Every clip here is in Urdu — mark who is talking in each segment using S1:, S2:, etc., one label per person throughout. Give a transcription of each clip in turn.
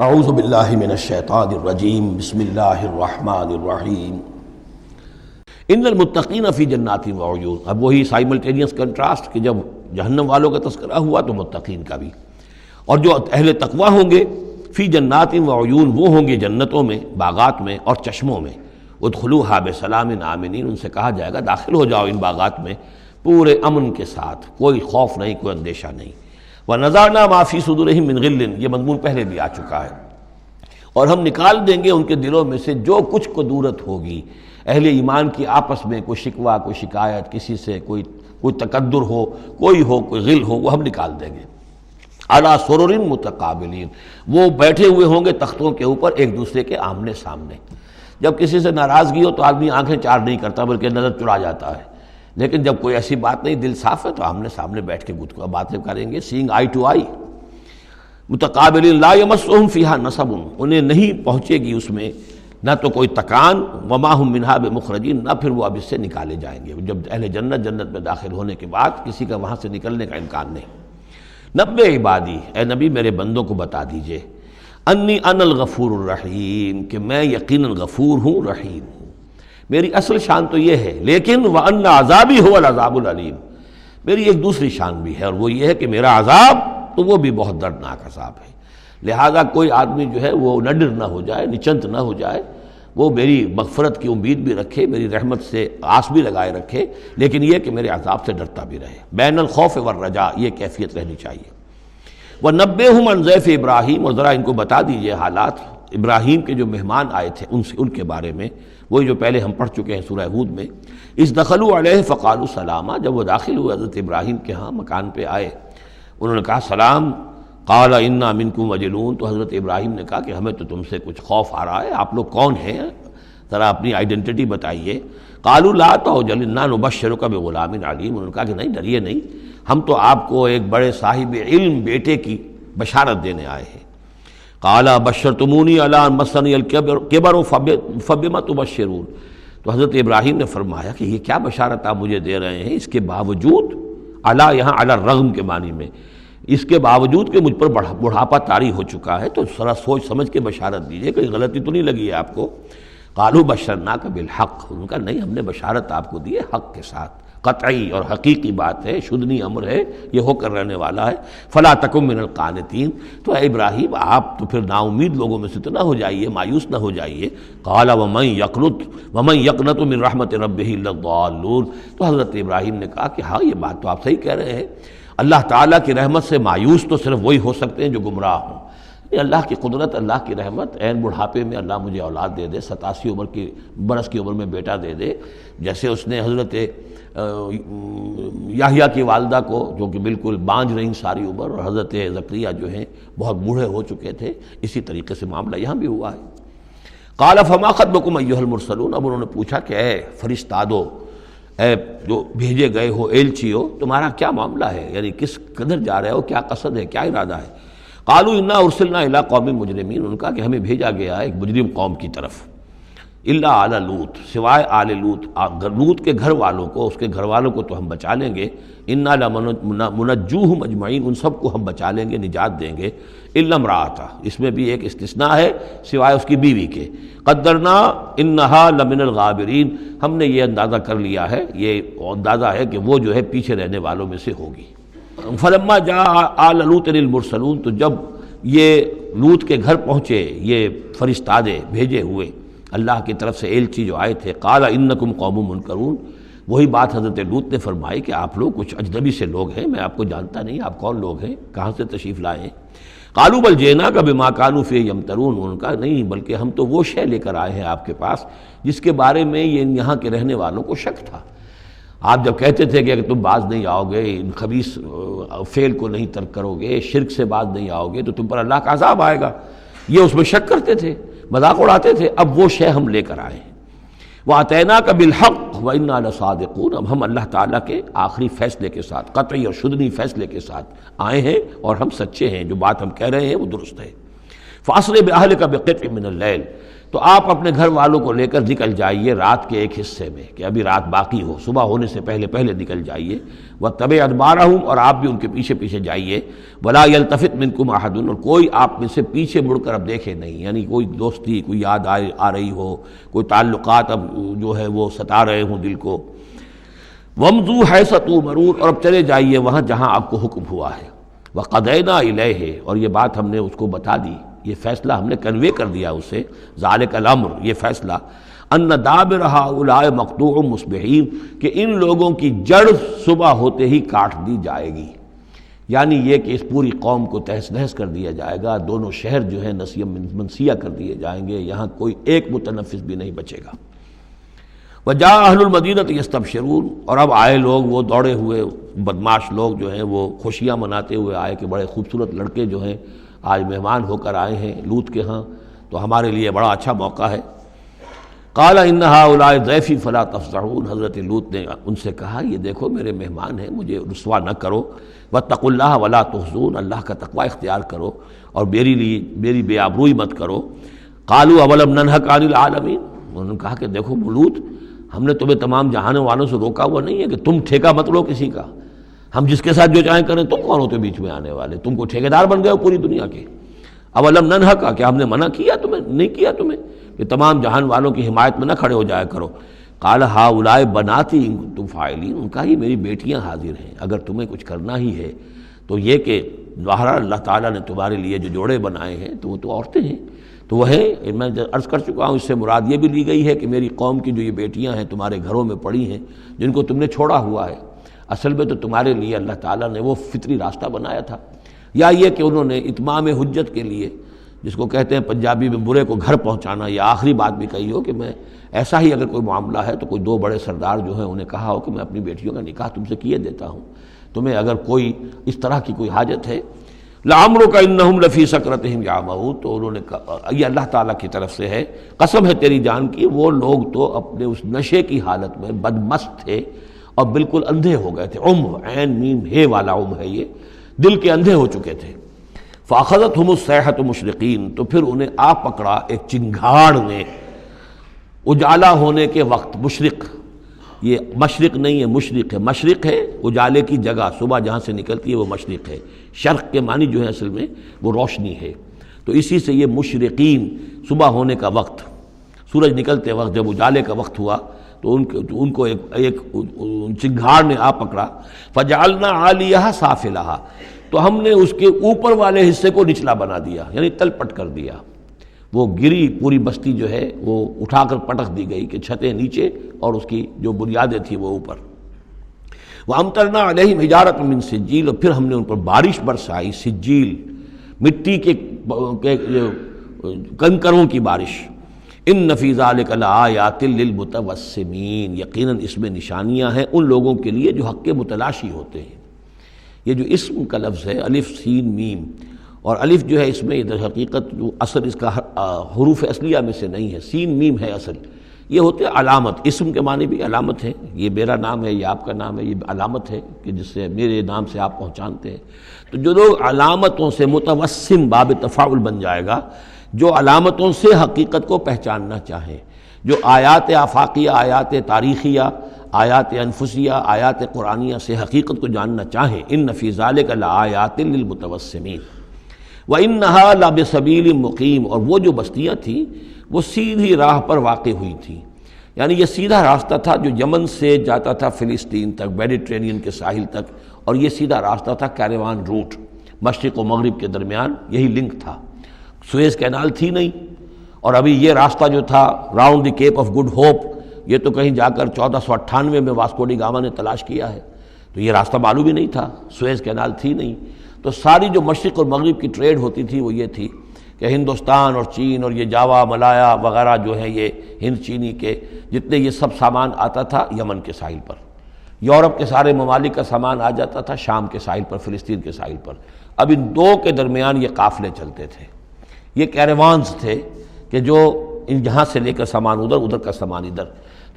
S1: اعوذ باللہ من الشیطان الرجیم بسم اللہ الرحمن الرحیم ان المتقین فی جنات وعیون۔ اب وہی سائملٹینیس کنٹراسٹ کہ جب جہنم والوں کا تذکرہ ہوا تو متقین کا بھی، اور جو اہل تقوی ہوں گے فی جنات وعیون، وہ ہوں گے جنتوں میں، باغات میں اور چشموں میں۔ ادخلوها بسلام آمنین، ان سے کہا جائے گا داخل ہو جاؤ ان باغات میں پورے امن کے ساتھ، کوئی خوف نہیں، کوئی اندیشہ نہیں۔ وَنَزَعْنَا مَا فِي صُدُورِهِم مِّن غِلٍّ، یہ مضمون پہلے بھی آ چکا ہے، اور ہم نکال دیں گے ان کے دلوں میں سے جو کچھ قدورت ہوگی، اہل ایمان کی آپس میں کوئی شکوہ، کوئی شکایت، کسی سے کوئی تکدر ہو، کوئی غل ہو، وہ ہم نکال دیں گے۔ عَلَىٰ سُرُرٍ مُتَقَابِلِينَ، وہ بیٹھے ہوئے ہوں گے تختوں کے اوپر ایک دوسرے کے آمنے سامنے۔ جب کسی سے ناراضگی ہو تو آدمی آنکھیں چار نہیں کرتا بلکہ نظر چڑا جاتا ہے، لیکن جب کوئی ایسی بات نہیں، دل صاف ہے، تو آمنے سامنے بیٹھ کے گفتگو باتیں کریں گے، سینگ آئی ٹو آئی۔ متقابلین لا یمسہم فیہا نصب، انہیں نہیں پہنچے گی اس میں نہ تو کوئی تکان، وما ہم منہا بمخرجین، نہ پھر وہ اب اس سے نکالے جائیں گے۔ جب اہل جنت میں داخل ہونے کے بعد کسی کا وہاں سے نکلنے کا امکان نہیں۔ نبئ عبادی، اے نبی میرے بندوں کو بتا دیجئے، انی انا الغفور الرحیم، کہ میں یقیناً غفور ہوں، رحیم ہوں۔ میری اصل شان تو یہ ہے، لیکن وَأَنَّ عَذَابِي هُوَ الْعَذَابُ الْعَلِيمُ، میری ایک دوسری شان بھی ہے، اور وہ یہ ہے کہ میرا عذاب تو وہ بھی بہت دردناک عذاب ہے۔ لہذا کوئی آدمی جو ہے وہ نڈر نہ ہو جائے، نچنت نہ ہو جائے، وہ میری مغفرت کی امید بھی رکھے، میری رحمت سے آس بھی لگائے رکھے، لیکن یہ کہ میرے عذاب سے ڈرتا بھی رہے۔ بین الخوف والرجاء، یہ کیفیت رہنی چاہیے۔ وَنَبِّئْهُمْ عَنْ ضَيْفِ ابراہیم، اور ذرا ان کو بتا دیجئے حالات ابراہیم کے جو مہمان آئے تھے ان کے بارے میں، وہی جو پہلے ہم پڑھ چکے ہیں سورہ ہود میں۔ اِذْ دَخَلُوا عَلَيْهِ فَقَالُوا سَلَامًا، جب وہ داخل ہوئے حضرت ابراہیم کے ہاں مکان پہ آئے، انہوں نے کہا سلام۔ قَالَ إِنَّا مِنْكُمْ وَجِلُونَ، تو حضرت ابراہیم نے کہا کہ ہمیں تو تم سے کچھ خوف آ رہا ہے، آپ لوگ کون ہیں، ذرا اپنی آئیڈینٹی بتائیے۔ قَالُوا لَا تَوْجَلْ إِنَّا نُبَشِّرُكَ بِغُلَامٍ عَلِيمٍ، انہوں نے کہا کہ نہیں ڈریے نہیں، ہم تو آپ کو ایک بڑے صاحب علم بیٹے کی بشارت دینے آئے ہیں۔ قَالَ بَشَّرْتُمُونِي عَلَىٰ أَن مَّسَّنِيَ الْكِبَرُ فَبِمَ تُبَشِّرُونَ، تو حضرت ابراہیم نے فرمایا کہ یہ کیا بشارت آپ مجھے دے رہے ہیں، اس کے باوجود، علی یہاں علی الرغم کے معنی میں، اس کے باوجود کہ مجھ پر بڑھاپا طاری ہو چکا ہے، تو ذرا سوچ سمجھ کے بشارت دیجیے، کوئی غلطی تو نہیں لگی ہے آپ کو۔ قالوا بشرناک بالحق، انہوں نے کہا نہیں ہم نے بشارت آپ کو دی ہے حق کے ساتھ، قطعی اور حقیقی بات ہے، شدنی امر ہے، یہ ہو کر رہنے والا ہے۔ فلا تکن من القانتین، تو اے ابراہیم آپ تو پھر نا امید لوگوں میں سے تو نہ ہو جائیے، مایوس نہ ہو جائیے۔ قال ومن یقنط من رحمت ربہ الا الضالون، تو حضرت ابراہیم نے کہا کہ ہاں یہ بات تو آپ صحیح کہہ رہے ہیں، اللہ تعالیٰ کی رحمت سے مایوس تو صرف وہی ہو سکتے ہیں جو گمراہ ہوں۔ اللہ کی قدرت، اللہ کی رحمت، عین بڑھاپے میں اللہ مجھے اولاد دے دے، 87 برس کی عمر میں بیٹا دے دے، جیسے اس نے حضرت یحییٰ کی والدہ کو جو کہ بالکل بانجھ رہی ساری عمر، اور حضرت زکریا جو ہیں بہت بوڑھے ہو چکے تھے، اسی طریقے سے معاملہ یہاں بھی ہوا ہے۔ قال فما خطبکم ایھا المرسلون، اب انہوں نے پوچھا کہ اے فرشتادو، اے جو بھیجے گئے ہو، ایلچی ہو، تمہارا کیا معاملہ ہے، یعنی کس قدر جا رہے ہو، کیا قصد ہے، کیا ارادہ ہے۔ قالوا انا ارسلنا الی قوم مجرمین، انہوں نے کہا کہ ہمیں بھیجا گیا ہے ایک مجرم قوم کی طرف، الا آل لوط، سوائے آل لوط، لوط کے گھر والوں کو، اس کے گھر والوں کو تو ہم بچا لیں گے، انا لمنجوہم اجمعین، ان سب کو ہم بچا لیں گے، نجات دیں گے، الا امرأتہ، اس میں بھی ایک استثناء ہے، سوائے اس کی بیوی کے، قدرنا انہا لمن الغابرین، ہم نے یہ اندازہ کر لیا ہے، یہ اندازہ ہے کہ وہ جو ہے پیچھے رہنے والوں میں سے ہوگی۔ فلما جاء آل لوط المرسلون، تو جب یہ لوط کے گھر پہنچے یہ فرشتادے بھیجے ہوئے اللہ کی طرف سے ایلچی جو آئے تھے، قال انکم قوم منکرون، وہی بات حضرت لوط نے فرمائی کہ آپ لوگ کچھ اجنبی سے لوگ ہیں، میں آپ کو جانتا نہیں، آپ کون لوگ ہیں، کہاں سے تشریف لائے ہیں۔ قالوا بل جئناک بما كانوا فیہ یمترون، انہوں نے کہا نہیں بلکہ ہم تو وہ شے لے کر آئے ہیں آپ کے پاس جس کے بارے میں یہاں کے رہنے والوں کو شک تھا۔ آپ جب کہتے تھے کہ اگر تم باز نہیں آؤ گے، ان خبیث فعل کو نہیں ترک کرو گے، شرک سے باز نہیں آؤ گے، تو تم پر اللہ کا عذاب آئے گا، یہ اس میں شک کرتے تھے، مذاق اڑاتے تھے، اب وہ شے ہم لے کر آئے ہیں۔ وَأَتَيْنَاكَ بِالْحَقِّ وَإِنَّا لَصَادِقُونَ، اب ہم اللہ تعالیٰ کے آخری فیصلے کے ساتھ، قطعی اور شدنی فیصلے کے ساتھ آئے ہیں، اور ہم سچے ہیں، جو بات ہم کہہ رہے ہیں وہ درست ہے۔ فَأَسْرِ بِأَهْلِكَ بِقِطْعٍ مِّنَ اللَّيْلِ، تو آپ اپنے گھر والوں کو لے کر نکل جائیے رات کے ایک حصے میں، کہ ابھی رات باقی ہو، صبح ہونے سے پہلے پہلے نکل جائیے، وَاتَّبِعْ أَدْبَارَهُمْ، اور آپ بھی ان کے پیچھے پیچھے جائیے، وَلَا يَلْتَفِتْ مِنْكُمْ أَحَدٌ، اور کوئی آپ میں سے پیچھے مڑ کر اب دیکھے نہیں، یعنی کوئی دوستی، کوئی یاد آ رہی ہو، کوئی تعلقات اب جو ہے وہ ستا رہے ہوں دل کو۔ وَامْضُوا حَيْثَ تُؤْمَرُونَ، اور اب چلے جائیے وہاں جہاں آپ کو حکم ہوا ہے۔ وَقَضَيْنَا إِلَيْهِ، اور یہ بات ہم نے اس کو بتا دی، یہ فیصلہ ہم نے کنوے کر دیا اسے، ذالک الامر، یہ فیصلہ، ان دابر ہؤلاء مقطوع مصبحین، کہ ان لوگوں کی جڑ صبح ہوتے ہی کاٹ دی جائے گی، یعنی یہ کہ اس پوری قوم کو تہس نہس کر دیا جائے گا، دونوں شہر جو ہیں نسیہ منسیہ کر دیے جائیں گے، یہاں کوئی ایک متنفس بھی نہیں بچے گا۔ وجاء اہل المدینہ یستبشرون، اور اب آئے لوگ وہ دوڑے ہوئے بدماش لوگ جو ہیں وہ خوشیاں مناتے ہوئے آئے کہ بڑے خوبصورت لڑکے جو ہیں آج مہمان ہو کر آئے ہیں لوط کے ہاں، تو ہمارے لیے بڑا اچھا موقع ہے۔ قال ان ہؤلاء ضیفی فلا تفضحون، حضرت لوط نے ان سے کہا یہ دیکھو میرے مہمان ہیں، مجھے رسوا نہ کرو، واتقوا اللہ ولا تخزون، اللہ کا تقوی اختیار کرو اور میری بے آبروئی مت کرو۔ قالوا اولم ننہک عن العالمین، انہوں نے کہا کہ دیکھو لوط، ہم نے تمہیں تمام جہانوں والوں سے روکا ہوا نہیں ہے کہ تم ٹھیکہ مت لو کسی کا، ہم جس کے ساتھ جو چاہیں کریں، تم کون ہوتے بیچ میں آنے والے، تم کو ٹھیکیدار بن گئے ہو پوری دنیا کے۔ اولم ننہک، کیا ہم نے منع کیا تمہیں، نہیں کیا تمہیں کہ تمام جہان والوں کی حمایت میں نہ کھڑے ہو جایا کرو۔ قال ہؤلاء بناتی ان کنتم فاعلین، ان کا یہ میری بیٹیاں حاضر ہیں، اگر تمہیں کچھ کرنا ہی ہے تو یہ کہ ظاہر اللہ تعالیٰ نے تمہارے لیے جو جوڑے بنائے ہیں تو وہ تو عورتیں ہیں، تو وہ ہے، میں عرض کر چکا ہوں، اس سے مراد یہ بھی لی گئی ہے کہ میری قوم کی جو یہ بیٹیاں ہیں تمہارے گھروں میں پڑی ہیں جن کو تم نے چھوڑا ہوا ہے، اصل میں تو تمہارے لیے اللہ تعالیٰ نے وہ فطری راستہ بنایا تھا، یا یہ کہ انہوں نے اتمام حجت کے لیے، جس کو کہتے ہیں پنجابی میں برے کو گھر پہنچانا، یا آخری بات بھی کہی ہو کہ میں ایسا ہی اگر کوئی معاملہ ہے تو کوئی دو بڑے سردار جو ہیں انہیں کہا ہو کہ میں اپنی بیٹیوں کا نکاح تم سے کیے دیتا ہوں، تمہیں اگر کوئی اس طرح کی کوئی حاجت ہے۔ لعمرک انہم لفی سکرتہم یعمہون، تو انہوں نے کہا، یہ اللہ تعالیٰ کی طرف سے ہے، قسم ہے تیری جان کی، وہ لوگ تو اپنے اس نشے کی حالت میں بدمست تھے اور بالکل اندھے ہو گئے تھے، عین میم ہے والا ہے، یہ دل کے اندھے ہو چکے تھے۔ فاخذتہم الصیحۃ مشرقین، تو پھر انہیں آ پکڑا ایک چنگھاڑ نے، اجالا ہونے کے وقت، مشرق، یہ مشرق نہیں ہے مشرق ہے، مشرق ہے اجالے کی جگہ، صبح جہاں سے نکلتی ہے وہ مشرق ہے، شرق کے معنی جو ہے اصل میں وہ روشنی ہے، تو اسی سے یہ مشرقین، صبح ہونے کا وقت، سورج نکلتے وقت جب اجالے کا وقت ہوا تو ان کو ایک چنگھاڑ نے آ پکڑا۔ فجعلنا عالیہا سافلہا، تو ہم نے اس کے اوپر والے حصے کو نچلا بنا دیا، یعنی تل پٹ کر دیا، وہ گری پوری بستی جو ہے وہ اٹھا کر پٹک دی گئی کہ چھتیں نیچے اور اس کی جو بنیادیں تھیں وہ اوپر۔ وَأَمْطَرْنَا عَلَيْهِمْ حِجَارَةً مِّن سِجِّيلٍ، اور پھر ہم نے ان پر بارش برسائی، سجیل، مٹی کے کنکروں کی بارش۔ إِنَّ فِي ذَلِكَ لَآيَاتٍ لِّلْمُتَوَسِّمِينَ، یقیناً اس میں نشانیاں ہیں ان لوگوں کے لیے جو حق کے متلاشی ہوتے ہیں۔ یہ جو اسم کا لفظ ہے، الف سین میم، اور الف جو ہے اس میں ادھر حقیقت جو اصل اس کا حروف اصلیہ میں سے نہیں ہے، سین میم ہے اصل، یہ ہوتے علامت، اسم کے معنی بھی علامت ہے، یہ میرا نام ہے، یہ آپ کا نام ہے، یہ علامت ہے کہ جس سے میرے نام سے آپ پہچانتے ہیں۔ تو جو لوگ علامتوں سے، متوسم باب تفاعل بن جائے گا، جو علامتوں سے حقیقت کو پہچاننا چاہیں، جو آیات آفاقیہ، آیات تاریخیہ، آیات انفسیہ، آیات قرآنیہ سے حقیقت کو جاننا چاہیں، ان فی ذلک لآیات للمتوسمین وَإِنَّهَا لَبِسَبِیلٍ مُقِیم، اور وہ جو بستیاں تھیں وہ سیدھی راہ پر واقع ہوئی تھیں، یعنی یہ سیدھا راستہ تھا جو یمن سے جاتا تھا فلسطین تک، میڈیٹرینین کے ساحل تک، اور یہ سیدھا راستہ تھا کیروان روٹ، مشرق و مغرب کے درمیان یہی لنک تھا، سویز کینال تھی نہیں، اور ابھی یہ راستہ جو تھا round the Cape of Good Hope, یہ تو کہیں جا کر 1498 میں واسکو ڈی گاما نے تلاش کیا ہے، تو یہ راستہ معلوم ہی نہیں تھا، سویز کینال تھی نہیں، تو ساری جو مشرق اور مغرب کی ٹریڈ ہوتی تھی وہ یہ تھی کہ ہندوستان اور چین اور یہ جاوا ملایا وغیرہ جو ہیں یہ ہند چینی کے جتنے یہ سب سامان آتا تھا یمن کے ساحل پر، یورپ کے سارے ممالک کا سامان آ جاتا تھا شام کے ساحل پر، فلسطین کے ساحل پر، اب ان دو کے درمیان یہ قافلے چلتے تھے، یہ کیروانز تھے کہ جو ان جہاں سے لے کر سامان ادھر، ادھر کا سامان ادھر،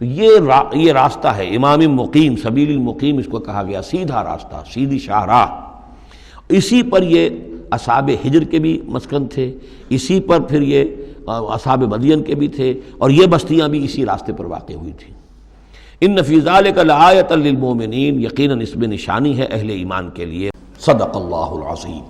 S1: تو یہ راستہ ہے امام مقیم، سبیل مقیم اس کو کہا گیا، سیدھا راستہ، سیدھی شاہراہ، اسی پر یہ اصحاب ہجر کے بھی مسکن تھے، اسی پر پھر یہ اصحاب مدین کے بھی تھے، اور یہ بستیاں بھی اسی راستے پر واقع ہوئی تھیں۔ ان فی ذلک لآیۃ للمؤمنین، یقیناً اس میں نشانی ہے اہل ایمان کے لیے۔ صدق اللہ العظیم۔